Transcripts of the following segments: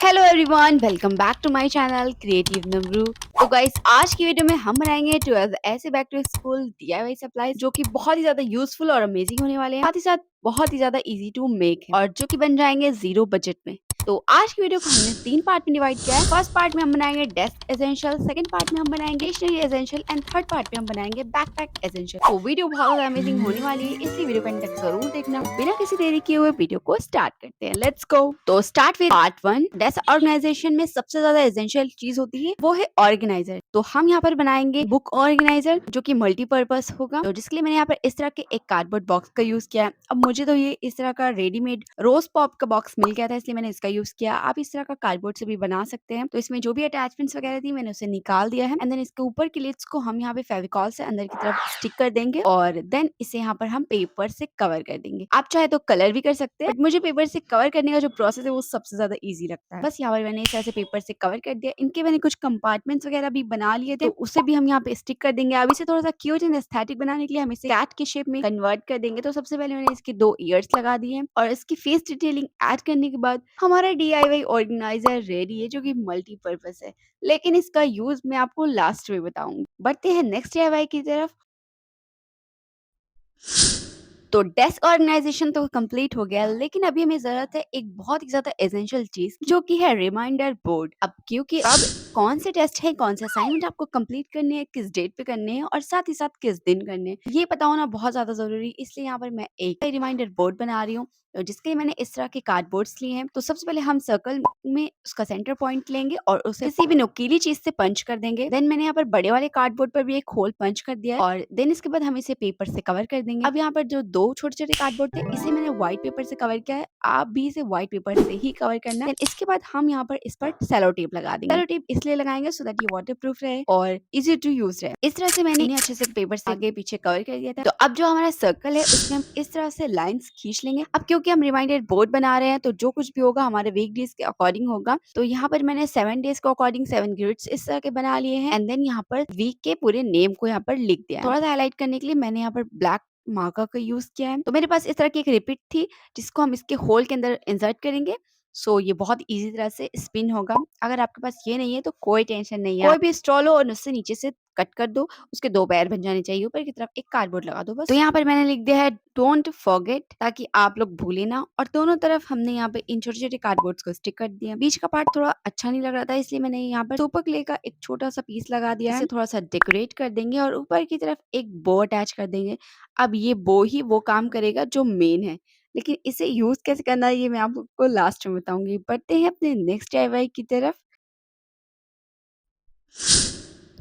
Hello everyone, welcome back to my channel creative Namru. तो guys, आज की वीडियो में हम बनाएंगे 12th ऐसे back to school DIY supplies जो कि बहुत ही ज्यादा यूजफुल और अमेजिंग होने वाले हैं, साथ ही साथ बहुत ही ज्यादा इजी टू मेक है और जो कि बन जाएंगे जीरो बजट में। तो आज की वीडियो को हमने 3 पार्ट में डिवाइड किया है। फर्स्ट पार्ट में हम बनाएंगे डेस्क एसेंशियल, सेकंड पार्ट में हम बनाएंगे stationery essential and third part में हम बनाएंगे बैकपैक एसेंशियल। तो वीडियो बहुत ज्यादा अमेजिंग होने वाली है, इसलिए वीडियो को एंड तक जरूर देखना। बिना किसी देरी किए हुए वीडियो को स्टार्ट करते हैं। Let's go. तो start with part 1। Desk organization में सबसे ज्यादा एसेंशियल चीज होती है वो है ऑर्गेनाइजर। तो हम यहाँ पर बनाएंगे बुक ऑर्गेनाइजर जो कि मल्टीपर्पज होगा। तो जिसके लिए मैंने यहाँ पर इस तरह के एक कार्डबोर्ड बॉक्स का यूज किया है। अब मुझे तो ये इस तरह का रेडीमेड रोज पॉप का बॉक्स मिल गया था, इसलिए मैंने इसका यूज किया। आप इस तरह का कार्डबोर्ड से भी बना सकते हैं। तो इसमें जो भी अटैचमेंट्स वगैरह थी मैंने उसे निकाल दिया है एंड देन इसके ऊपर की लिड्स को हम यहाँ पे फेविकॉल से अंदर की तरफ स्टिक कर देंगे और देन इसे यहाँ पर हम पेपर से कवर कर देंगे। आप चाहे तो कलर भी कर सकते हैं, बट मुझे पेपर से कवर करने का जो प्रोसेस है वो सबसे ज्यादा इजी लगता है। बस यहाँ पर मैंने इस तरह से पेपर से कवर कर दिया। इनके मैंने कुछ कंपार्टमेंट्स वगैरह भी बना लिए थे, तो उसे भी हम यहाँ पे स्टिक कर देंगे। अब इसे थोड़ा सा क्यूट एंड एस्थेटिक बनाने के लिए हम इसे कैट के शेप में कन्वर्ट कर देंगे। तो सबसे पहले मैंने इसके 2 ईयर्स लगा दिए हैं और इसकी फेस डिटेलिंग ऐड करने के बाद हमारा डीआईवाई ऑर्गेनाइजर रेडी है जो कि मल्टीपर्पज है, लेकिन इसका यूज मैं आपको लास्ट में बताऊंगी। बढ़ते हैं नेक्स्ट डीआईवाई की तरफ। तो डेस्क ऑर्गेनाइजेशन तो कंप्लीट हो गया, लेकिन अभी हमें जरूरत है एक बहुत ही ज्यादा एसेंशियल चीज जो कि है रिमाइंडर बोर्ड। अब क्योंकि अब कौन से टेस्ट है, कौन से असाइनमेंट आपको कंप्लीट करने हैं, किस डेट पे करने हैं और साथ ही साथ किस दिन करने हैं, ये पता होना बहुत ज्यादा जरूरी। इसलिए यहाँ पर मैं एक रिमाइंडर बोर्ड बना रही हूँ, तो जिसके लिए मैंने इस तरह के कार्डबोर्ड्स लिए हैं। तो सबसे पहले हम सर्कल में उसका सेंटर पॉइंट लेंगे और उसे किसी भी नुकीली चीज से पंच कर देंगे। देन मैंने यहाँ पर बड़े वाले कार्डबोर्ड पर भी एक होल पंच कर दिया है और देन इसके बाद हम इसे पेपर से कवर कर देंगे। अब यहाँ पर जो 2 छोटे-छोटे कार्डबोर्ड थे इसे मैंने व्हाइट पेपर से कवर किया है। आप भी इसे व्हाइट पेपर से ही कवर करना है। इसके बाद हम यहाँ पर इस पर सेलो टेप लगा देंगे। सेलो टेप इसलिए लगाएंगे सो दैट ये वाटरप्रूफ रहे और इजी टू यूज रहे। इस तरह से मैंने इन्हें अच्छे से पेपर से आगे पीछे कवर कर दिया था। तो अब जो हमारा सर्कल है उसमें हम इस तरह से लाइंस खींच लेंगे। अब क्योंकि हम रिमाइंडर बोर्ड बना रहे हैं तो जो कुछ भी होगा हमारे वीक डेज के अकॉर्डिंग होगा। तो यहाँ पर मैंने 7 डेज के अकॉर्डिंग 7 ग्रिड्स इस तरह के बना लिए हैं एंड देन यहाँ पर वीक के पूरे नेम को यहाँ पर लिख दिया है। थोड़ा सा हाईलाइट करने के लिए मैंने यहाँ पर ब्लैक मार्कर का यूज किया है। तो मेरे पास इस तरह की एक रिपीट थी जिसको हम इसके होल के अंदर इंसर्ट करेंगे। सो ये बहुत इजी तरह से स्पिन होगा। अगर आपके पास ये नहीं है तो कोई टेंशन नहीं है, कोई भी स्ट्रॉ लो और उससे नीचे से कट कर दो, उसके 2 पैर बन जाने चाहिए। ऊपर की तरफ एक कार्डबोर्ड लगा दो बस। तो यहाँ पर मैंने लिख दिया है डोंट फॉरगेट, ताकि आप लोग भूले ना। और दोनों तरफ हमने यहाँ पे इन छोटे छोटे कार्डबोर्ड्स को स्टिक कर दिया। बीच का पार्ट थोड़ा अच्छा नहीं लग रहा था, इसलिए मैंने यहाँ पर सुपर क्ले का एक छोटा सा पीस लगा दिया है। इसे थोड़ा सा डेकोरेट कर देंगे और ऊपर की तरफ एक बो अटैच कर देंगे। अब ये बो ही वो काम करेगा जो मेन है, लेकिन इसे यूज कैसे करना है ये मैं आपको लास्ट में बताऊंगी। बढ़ते हैं अपने नेक्स्ट डीआईवाई की तरफ।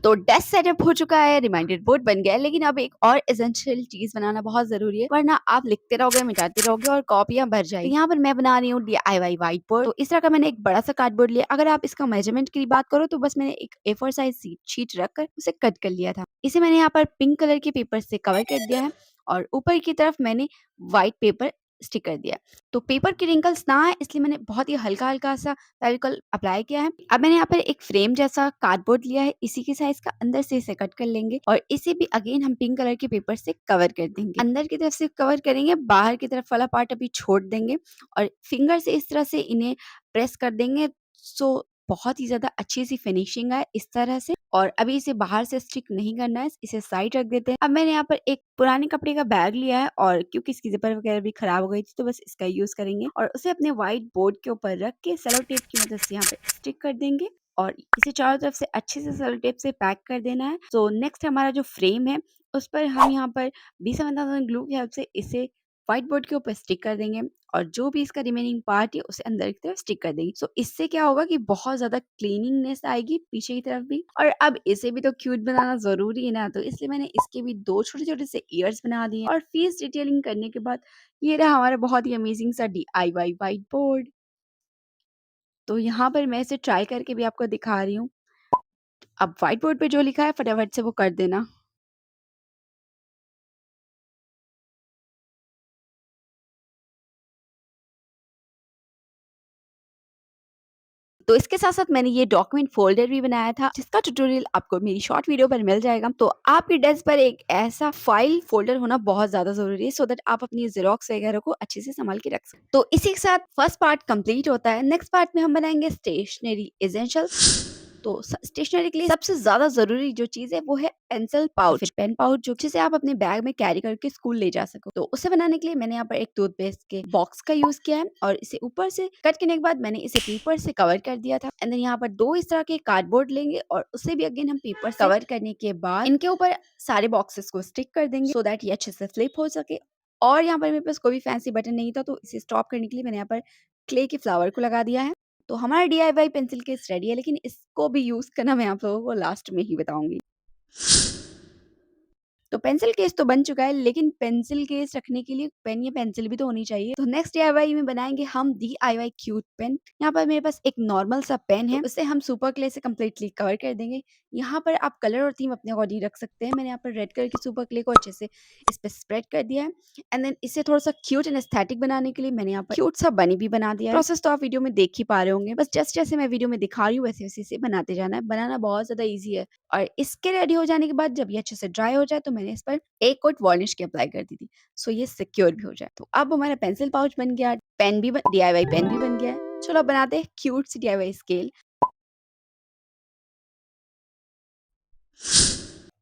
तो डेस्क सेटअप हो चुका है, रिमाइंडर बोर्ड बन गया है, लेकिन अब एक और एसेंशियल चीज बनाना बहुत जरूरी है, वरना आप लिखते रहोगे, मिटाते रहोगे और कॉपियां भर जाएगी। तो यहाँ पर मैं बना रही हूँ डीआईवाई व्हाइट बोर्ड। तो इस तरह का मैंने एक बड़ा सा कार्डबोर्ड लिया। अगर आप इसका मेजरमेंट की बात करो तो बस मैंने एक A4 साइज शीट रखकर उसे कट कर लिया था। इसे मैंने यहाँ पर पिंक कलर के पेपर से कवर कर दिया है और ऊपर की तरफ मैंने व्हाइट पेपर स्टिक कर दिया। तो पेपर के रिंकल्स ना आए इसलिए मैंने बहुत ही हल्का हल्का सा फेविकॉल अप्लाई किया है। अब मैंने यहाँ पर एक फ्रेम जैसा कार्डबोर्ड लिया है, इसी के साइज का। अंदर से इसे कट कर लेंगे और इसे भी अगेन हम पिंक कलर के पेपर से कवर कर देंगे। अंदर की तरफ से कवर करेंगे, बाहर की तरफ वाला पार्ट अभी छोड़ देंगे और फिंगर से इस तरह से इन्हें प्रेस कर देंगे। सो बहुत ही ज्यादा अच्छी सी फिनिशिंग है इस तरह से। और अभी इसे बाहर से स्टिक नहीं करना है, इसे साइड रख देते हैं। अब मैंने यहाँ पर एक पुराने कपड़े का बैग लिया है और क्योंकि इसकी जिपर वगैरह भी खराब हो गई थी तो बस इसका यूज करेंगे और उसे अपने व्हाइट बोर्ड के ऊपर रख के सेलो टेप की मदद से यहाँ पे स्टिक कर देंगे और इसे चारों तरफ से अच्छे से सेलो टेप से पैक कर देना है। तो नेक्स्ट हमारा जो फ्रेम है उस पर हम यहाँ पर B7000 ग्लू की हेल्प से इसे व्हाइट बोर्ड के ऊपर स्टिक कर देंगे और जो भी इसका रिमेनिंग पार्ट है उसे अंदर की तरफ स्टिक कर देंगे। सो इससे क्या होगा कि बहुत ज्यादा क्लीनिंगनेस आएगी पीछे की तरफ भी। और अब इसे भी तो क्यूट बनाना जरूरी है ना, तो इसलिए मैंने इसके भी 2 छोटे छोटे से ईयर्स बना दिए और फेस डिटेलिंग करने के बाद ये रहा हमारा बहुत ही अमेजिंग सा DIY व्हाइट बोर्ड। तो यहाँ पर मैं इसे ट्राई करके भी आपको दिखा रही हूँ। अब व्हाइट बोर्ड पे जो लिखा है फटाफट से वो कर देना। तो इसके साथ-साथ मैंने ये डॉक्यूमेंट फ़ोल्डर भी बनाया था, जिसका ट्यूटोरियल आपको मेरी शॉर्ट वीडियो पर मिल जाएगा। तो आपके डेस्क पर एक ऐसा फ़ाइल फ़ोल्डर होना बहुत ज़्यादा ज़रूरी है, सो दैट आप अपनी ज़ेरॉक्स वगैरह को अच्छे से सँभाल के रख सकें। तो इसी के साथ फर्स्ट पार्ट कंप्लीट होता है। नेक्स्ट पार्ट में हम बनाएँगे स्टेशनरी एसेंशियल्स। तो स्टेशनरी के लिए सबसे ज्यादा जरूरी जो चीज है वो है पेंसिल पाउच, फिर पेन पाउच, जो जिसे आप अपने बैग में कैरी करके स्कूल ले जा सको। तो उसे बनाने के लिए मैंने यहाँ पर एक टूथपेस्ट के बॉक्स का यूज किया है और इसे ऊपर से कट करने के बाद मैंने इसे पेपर से कवर कर दिया था। एंड देन यहाँ पर दो इस तरह के कार्डबोर्ड लेंगे और उसे भी अगेन हम पेपर से कवर करने के बाद इनके ऊपर सारे बॉक्सेस को स्टिक कर देंगे, सो दैट ये अच्छे से फ्लिप हो सके। और यहाँ पर मेरे पास कोई भी फैंसी बटन नहीं था, तो इसे स्टॉप करने के लिए मैंने यहाँ पर क्ले के फ्लावर को लगा दिया है। तो हमारा डीआईवाई पेंसिल केस रेडी है, लेकिन इसको भी यूज़ करना मैं आप लोगों को लास्ट में ही बताऊँगी। तो पेंसिल केस तो बन चुका है, लेकिन पेंसिल केस रखने के लिए पेन या पेंसिल भी तो होनी चाहिए। तो नेक्स्ट डीआईवाई में बनाएँगे हम डीआईवाई क्यूट पेन। यहाँ पर मेरे पास एक नॉर्मल सा पेन है, तो उसे हम सुपर क्ले से कंप्लीटली कवर कर देंगे। यहाँ पर आप कलर और थीम अपने अकॉर्डिंग रख सकते हैं। मैंने यहाँ पर रेड कलर की सुपर क्ले को अच्छे से इस पे स्प्रेड कर दिया है। एंड देन इसे थोड़ा-सा क्यूट एंड एस्थेटिक बनाने के लिए मैंने यहाँ पर क्यूट सा बनी भी बना दिया है। प्रोसेस तो आप वीडियो में देख ही पा रहे होंगे। बस जैसे मैं वीडियो में दिखा रही हूँ वैसे-वैसे इसे बनाते जाना है। बनाना बहुत ज़्यादा ईज़ी है। और इसके रेडी हो जाने के बाद जब ये अच्छे से ड्राई हो जाए तो मैंने इस पर एक कोट वार्निश की अप्लाई कर दी थी, सो ये सिक्योर भी हो जाए। तो अब हमारा पेंसिल पाउच बन गया, पेन भी डीआईवाई पेन भी बन गया है। चलो अब बनाते हैं क्यूट सी डीआईवाई स्केल।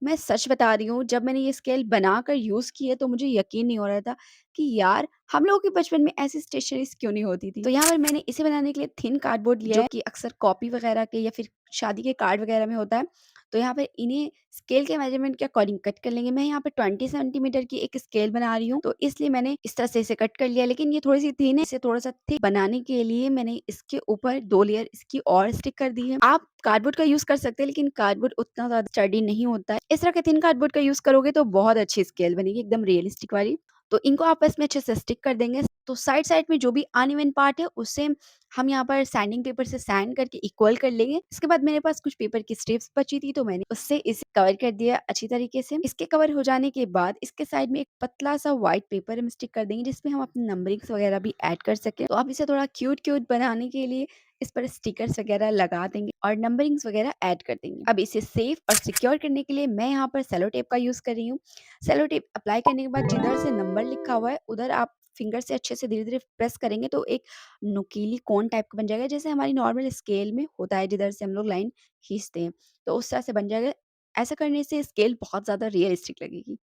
मैं सच बता रही हूँ, जब मैंने ये स्केल बनाकर यूज़ की है तो मुझे यकीन नहीं हो रहा था कि यार हम लोगों के बचपन में ऐसी स्टेशनरीज़ क्यों नहीं होती थी। तो यहाँ पर मैंने इसे बनाने के लिए थिन कार्डबोर्ड लिया है, जो कि अक्सर कॉपी वगैरह के या फिर शादी के कार्ड वगैरह में होता है। तो यहाँ पर इन्हें स्केल के मेजरमेंट के अकॉर्डिंग कट कर लेंगे। मैं यहाँ पे 20 सेंटीमीटर की एक स्केल बना रही हूँ, तो इसलिए मैंने इस तरह से इसे कट कर लिया। लेकिन ये थोड़ी-सी थिन है, इसे थोड़ा-सा थिक बनाने के लिए मैंने इसके ऊपर 2 लेयर इसकी और स्टिक कर दी है। आप कार्डबोर्ड का यूज़ कर सकते हैं, लेकिन कार्डबोर्ड उतना ज़्यादा स्टर्डी नहीं होता है। इस तरह के थिन कार्डबोर्ड का यूज़ करोगे तो बहुत अच्छी स्केल बनेगी, एकदम रियलिस्टिक वाली। तो इनको आपस में अच्छे से स्टिक कर देंगे। तो साइड-साइड में जो भी अनइवन पार्ट है उसे हम यहाँ पर सैंडिंग पेपर से सैंड करके इक्वल कर लेंगे। इसके बाद मेरे पास कुछ पेपर की स्ट्रिप्स बची थी, तो मैंने उससे इसे कवर कर दिया अच्छी तरीके से। इसके कवर हो जाने के बाद इसके साइड में एक पतला-सा व्हाइट पेपर हम स्टिक कर देंगे, जिसमें हम अपनी नंबरिंग्स वगैरह भी ऐड कर सकें। तो अब इसे थोड़ा क्यूट-क्यूट बनाने के लिए इस पर स्टिकर्स वगैरह लगा देंगे और नंबरिंग्स वगैरह ऐड कर देंगे। अब इसे सेफ और सिक्योर करने के लिए मैं यहाँ पर सेलो टेप का यूज़ कर रही हूँ। सेलो टेप अप्लाई करने के बाद जिधर से नंबर लिखा हुआ है, उधर आप फिंगर से अच्छे से धीरे-धीरे प्रेस करेंगे तो एक नुकीली कोन टाइप का बन जाएगा, जैसे हमारी नॉर्मल स्केल में होता है जिधर से हम लोग लाइन खींचते हैं। तो उस तरह से बन जाएगा। ऐसा करने से स्केल बहुत ज़्यादा रियलिस्टिक लगेगी।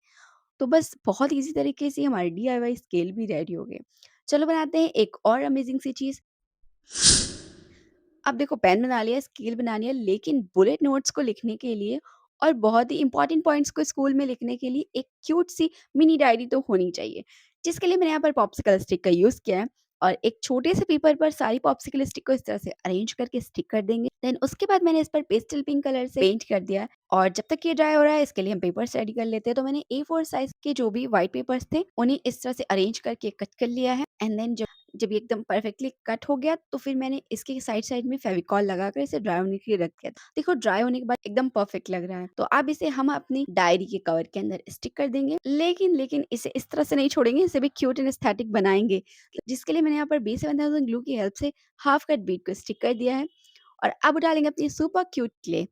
तो बस बहुत ईज़ी तरीके से हमारी डीआईवाई स्केल भी रेडी हो गई। चलो बनाते हैं एक और अमेजिंग सी चीज़। अब देखो, पेन बना लिया, स्केल बना लिया, लेकिन बुलेट नोट्स को लिखने के लिए और बहुत ही इंपॉर्टेंट पॉइंट्स को स्कूल में लिखने के लिए एक क्यूट सी मिनी डायरी तो होनी चाहिए, जिसके लिए मैंने यहाँ पर पॉप्सिकल स्टिक का यूज़ किया है। और एक छोटे से पेपर पर सारी पॉप्सिकल स्टिक को इस तरह से अरेंज करके स्टिक कर देंगे। देन उसके बाद मैंने इस पर पेस्टल पिंक कलर से पेंट कर दिया है। और जब तक ये ड्राई हो रहा है, इसके लिए हम पेपर्स रेडी कर लेते हैं। तो मैंने A4 साइज के जो भी व्हाइट पेपर्स थे उन्हें इस तरह से अरेंज करके कट कर लिया है। एंड देन जब जब ये एकदम परफेक्टली कट हो गया, तो फिर मैंने इसके साइड-साइड में फेविकॉल लगाकर इसे ड्राई होने के लिए रख दिया था। देखो, ड्राई होने के बाद एकदम परफेक्ट लग रहा है। तो अब इसे हम अपनी डायरी के कवर के अंदर स्टिक कर देंगे। लेकिन इसे इस तरह से नहीं छोड़ेंगे, इसे भी क्यूट एंड एस्थेटिक बनाएँगे। जिसके लिए मैंने यहाँ पर B7000 ग्लू की हेल्प से हाफ कट बीड को स्टिक कर दिया है। और अब डालेंगे अपनी सुपर क्यूट क्ले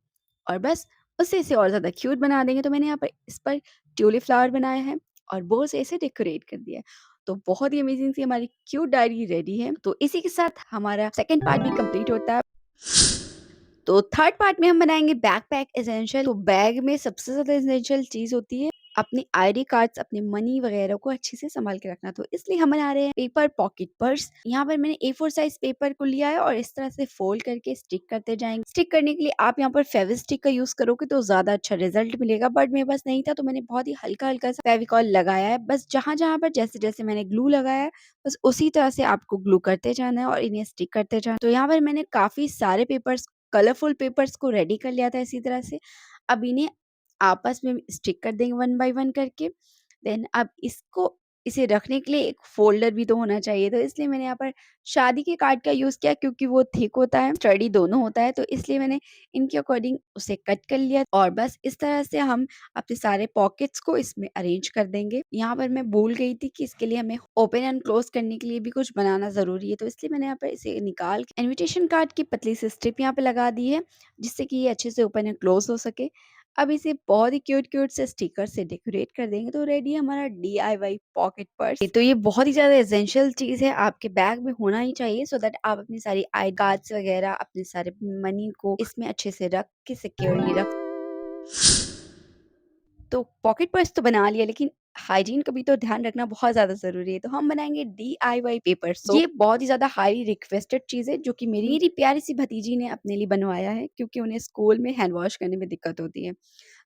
और बस उससे इसे और ज़्यादा क्यूट बना देंगे। तो मैंने यहाँ पर इस पर ट्यूलिप फ्लावर बनाया है और बोल से इसे डेकोरेट कर दिया है। तो बहुत ही अमेजिंग सी हमारी क्यूट डायरी रेडी है। तो इसी के साथ हमारा सेकंड पार्ट भी कंप्लीट होता है। तो थर्ड पार्ट में हम बनाएँगे बैकपैक एसेंशियल। तो बैग में सबसे ज़्यादा एसेंशियल चीज़ होती है अपनी आईडी कार्ड्स, अपनी मनी वगैरह को अच्छे से सँभाल के रखना। तो इसलिए हम बना रहे हैं पेपर पॉकेट पर्स। यहाँ पर मैंने A4 साइज़ पेपर को लिया है और इस तरह से फ़ोल्ड करके स्टिक करते जाएँगे। स्टिक करने के लिए आप यहाँ पर फेविस्टिक का यूज़ करोगे तो ज़्यादा अच्छा रिज़ल्ट मिलेगा, बट मेरे पास नहीं था तो मैंने बहुत ही हल्का-हल्का सा फेविकॉल लगाया है। बस जहाँ-जहाँ पर जैसे-जैसे मैंने ग्लू लगाया है, बस उसी तरह से आपको ग्लू करते जाना है और इन्हें स्टिक करते जाना है। तो यहाँ पर मैंने काफ़ी सारे पेपर्स, कलरफुल पेपर्स को रेडी कर लिया था इसी तरह से। अब इन्हें आपस में स्टिक कर देंगे वन बाय वन करके। देन अब इसको इसे रखने के लिए एक फ़ोल्डर भी तो होना चाहिए, तो इसलिए मैंने यहाँ पर शादी के कार्ड का यूज़ किया क्योंकि वो थिक होता है, स्टडी दोनों होता है, तो इसलिए मैंने इनके अकॉर्डिंग उसे कट कर लिया और बस इस तरह से हम अपने सारे पॉकेट्स को इसमें अरेंज कर देंगे। यहाँ पर मैं भूल गई थी कि इसके लिए हमें ओपन एंड क्लोज़ करने के लिए भी कुछ बनाना ज़रूरी है, तो इसलिए मैंने यहाँ पर इसे निकाल के इन्विटेशन कार्ड की पतली सी स्ट्रिप यहाँ पे लगा दी है, जिससे कि ये अच्छे से ओपन एंड क्लोज़ हो सके। अब इसे बहुत ही क्यूट-क्यूट से स्टिकर से डेकोरेट कर देंगे तो रेडी है हमारा डीआईवाई पॉकेट पर्स। तो ये बहुत ही ज़्यादा एसेंशियल चीज़ है, आपके बैग में होना ही चाहिए सो दैट आप अपनी सारी आई कार्ड्स वगैरह, अपने सारे मनी को इसमें अच्छे से रख के सिक्योरली रख। तो पॉकेट पर्स तो बना लिया लेकिन हाइजीन का भी तो ध्यान रखना बहुत ज़्यादा ज़रूरी है। तो हम बनाएँगे डीआईवाई पेपर सोप। ये बहुत ही ज़्यादा हाईली रिक्वेस्टेड चीज़ है जो कि मेरी प्यारी-सी भतीजी ने अपने लिए बनवाया है क्योंकि उन्हें स्कूल में हैंड वॉश करने में दिक्कत होती है।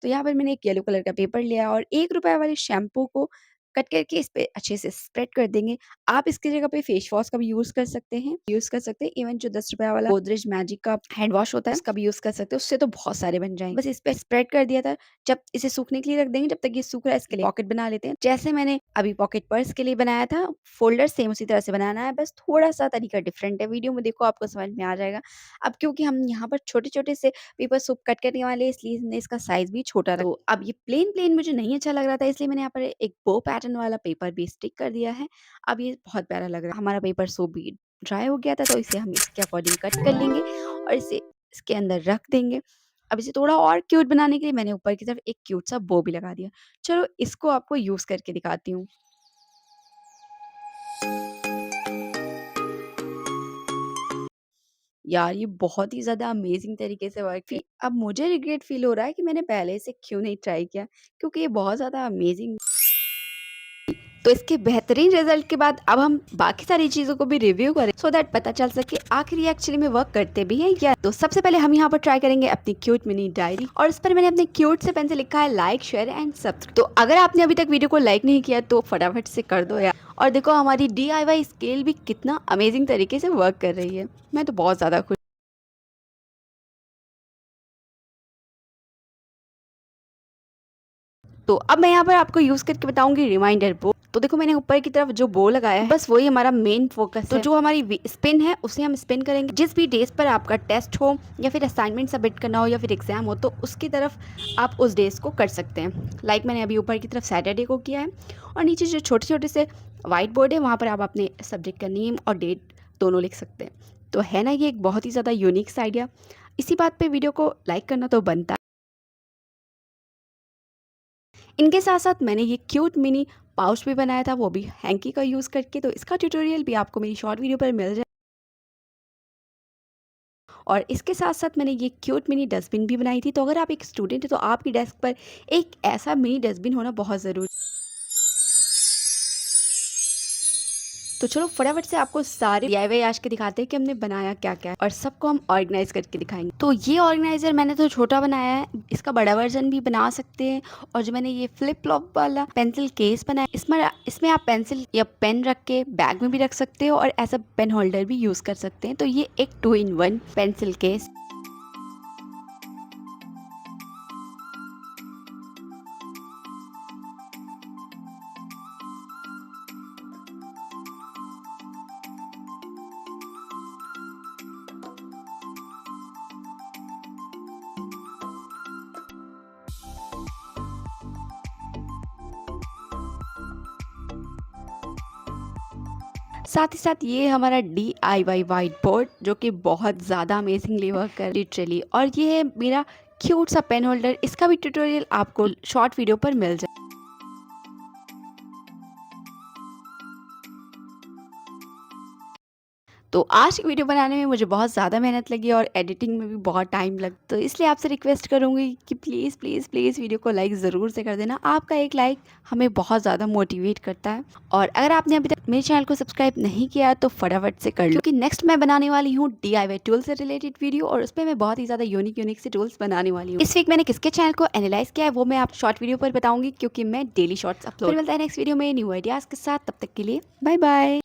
तो यहाँ पर मैंने एक येलो कलर का पेपर लिया और ₹1 वाले शैम्पू को कट करके इस पे अच्छे से स्प्रेड कर देंगे। आप इसकी जगह पे फेस वॉश का भी यूज़ कर सकते हैं। इवन जो ₹10 वाला गोदरेज मैजिक का हैंड वॉश होता है उसका भी यूज़ कर सकते हैं। उससे तो बहुत सारे बन जाएँगे। बस इस पे स्प्रेड कर दिया था। जब इसे सूखने के लिए रख देंगे, जब तक ये सूख रहा है इसके लिए पॉकेट बना लेते हैं। जैसे मैंने अभी पॉकेट पर्स के लिए बनाया था, फ़ोल्डर सेम उसी तरह से बनाना है, बस थोड़ा-सा तरीका डिफरेंट है। वीडियो में देखो आपको समझ में आ जाएगा। अब क्योंकि हम यहाँ पर छोटे-छोटे से पेपर सोप कट करने वाले हैं इसलिए हमने इसका साइज़ भी छोटा रखा। तो अब ये प्लेन-प्लेन मुझे नहीं अच्छा लग रहा था इसलिए मैंने यहाँ पर एक बो पैटर्न वाला पेपर भी स्टिक कर दिया है। अब ये बहुत प्यारा लग रहा है। हमारा पेपर सोप भी ड्राई हो गया था तो इसे हम इसके अकॉर्डिंग कट कर लेंगे और इसे इसके अंदर रख देंगे। अब इसे थोड़ा और क्यूट बनाने के लिए मैंने ऊपर की तरफ एक क्यूट सा बो भी लगा दिया। चलो इसको आपको यूज़ करके दिखाती हूँ। यार ये बहुत ही ज़्यादा अमेज़िंग तरीके से वर्क किया। अब मुझे रिग्रेट फ़ील हो रहा है कि मैंने पहले इसे क्यों नहीं ट्राई किया क्योंकि ये बहुत ज़्यादा अमेज़िंग। तो इसके बेहतरीन रिजल्ट के बाद अब हम बाकी सारी चीज़ों को भी रिव्यू करें सो दैट पता चल सके आखिर ये एक्चुअली में वर्क करते भी हैं या। तो सबसे पहले हम यहाँ पर ट्राई करेंगे अपनी क्यूट मिनी डायरी और इस पर मैंने अपने क्यूट से पेन से लिखा है लाइक शेयर एंड सब्सक्राइब। तो अगर आपने अभी तक वीडियो को लाइक नहीं किया तो फटाफट से कर दो यार। और देखो हमारी DIY स्केल भी कितना अमेजिंग तरीके से वर्क कर रही है। मैं तो बहुत ज़्यादा खुश। तो अब मैं यहाँ पर आपको यूज़ करके बताऊंगी रिमाइंडर बो। तो देखो मैंने ऊपर की तरफ जो बो लगाया है बस वही हमारा मेन फोकस है। तो जो हमारी स्पिन है उसे हम स्पिन करेंगे। जिस भी डेज पर आपका टेस्ट हो या फिर असाइनमेंट सबमिट करना हो या फिर एग्जाम हो तो उसकी तरफ आप उस डेज को कर सकते हैं। लाइक मैंने अभी ऊपर की तरफ सैटरडे को किया है और नीचे जो छोटे छोटे से वाइट बोर्ड है वहाँ पर आप अपने सब्जेक्ट का नेम और डेट दोनों लिख सकते हैं। तो है ना ये एक बहुत ही ज़्यादा यूनिक सा आइडिया। इसी बात पे वीडियो को लाइक करना तो बनता है। इनके साथ-साथ मैंने ये क्यूट मिनी पाउच भी बनाया था, वो भी हैंकी का यूज़ करके, तो इसका ट्यूटोरियल भी आपको मेरी शॉर्ट वीडियो पर मिल जाए। और इसके साथ-साथ मैंने ये क्यूट मिनी डस्टबिन भी बनाई थी, तो अगर आप एक स्टूडेंट हैं, तो आपकी डेस्क पर एक ऐसा मिनी डस्टबिन होना बहुत ज़रूरी। तो चलो फटाफट से आपको सारे DIY आज के दिखाते हैं कि हमने बनाया क्या-क्या है और सबको हम ऑर्गेनाइज़ करके दिखाएँगे। तो ये ऑर्गेनाइज़र मैंने तो छोटा बनाया है, इसका बड़ा वर्ज़न भी बना सकते हैं। और जो मैंने ये फ्लिप फ्लॉप वाला पेंसिल केस बनाया, इसमें आप पेंसिल या पेन रख के बैग में भी रख सकते हो और एज़ अ पेन होल्डर भी यूज़ कर सकते हैं। तो ये एक 2 इन 1 पेंसिल केस। साथ ही साथ ये हमारा DIY व्हाइट बोर्ड जो कि बहुत ज़्यादा अमेजिंगली वर्क कर लिटरली। और ये है मेरा क्यूट सा पेन होल्डर, इसका भी ट्यूटोरियल आपको शॉर्ट वीडियो पर मिल जाए। तो आज की वीडियो बनाने में मुझे बहुत ज़्यादा मेहनत लगी और एडिटिंग में भी बहुत टाइम लगा, तो इसलिए आपसे रिक्वेस्ट करूँगी कि प्लीज़ प्लीज़ प्लीज़ वीडियो को लाइक ज़रूर से कर देना। आपका एक लाइक हमें बहुत ज़्यादा मोटिवेट करता है। और अगर आपने अभी तक मेरे चैनल को सब्सक्राइब नहीं किया तो फटाफट से कर लो क्योंकि नेक्स्ट मैं बनाने वाली हूँ DIY टूल से रिलेटेड वीडियो और उसमें मैं बहुत ही ज़्यादा यूनिक से टूल्स बनाने वाली हूँ। इस वीक मैंने किसके चैनल को एनालाइज किया है वो मैं आप शॉर्ट वीडियो पर बताऊँगी क्योंकि मैं डेली शॉर्ट्स अपलोड। फिर मिलता है नेक्स्ट वीडियो में न्यू आइडियाज़ के साथ, तब तक के लिए बाय बाय।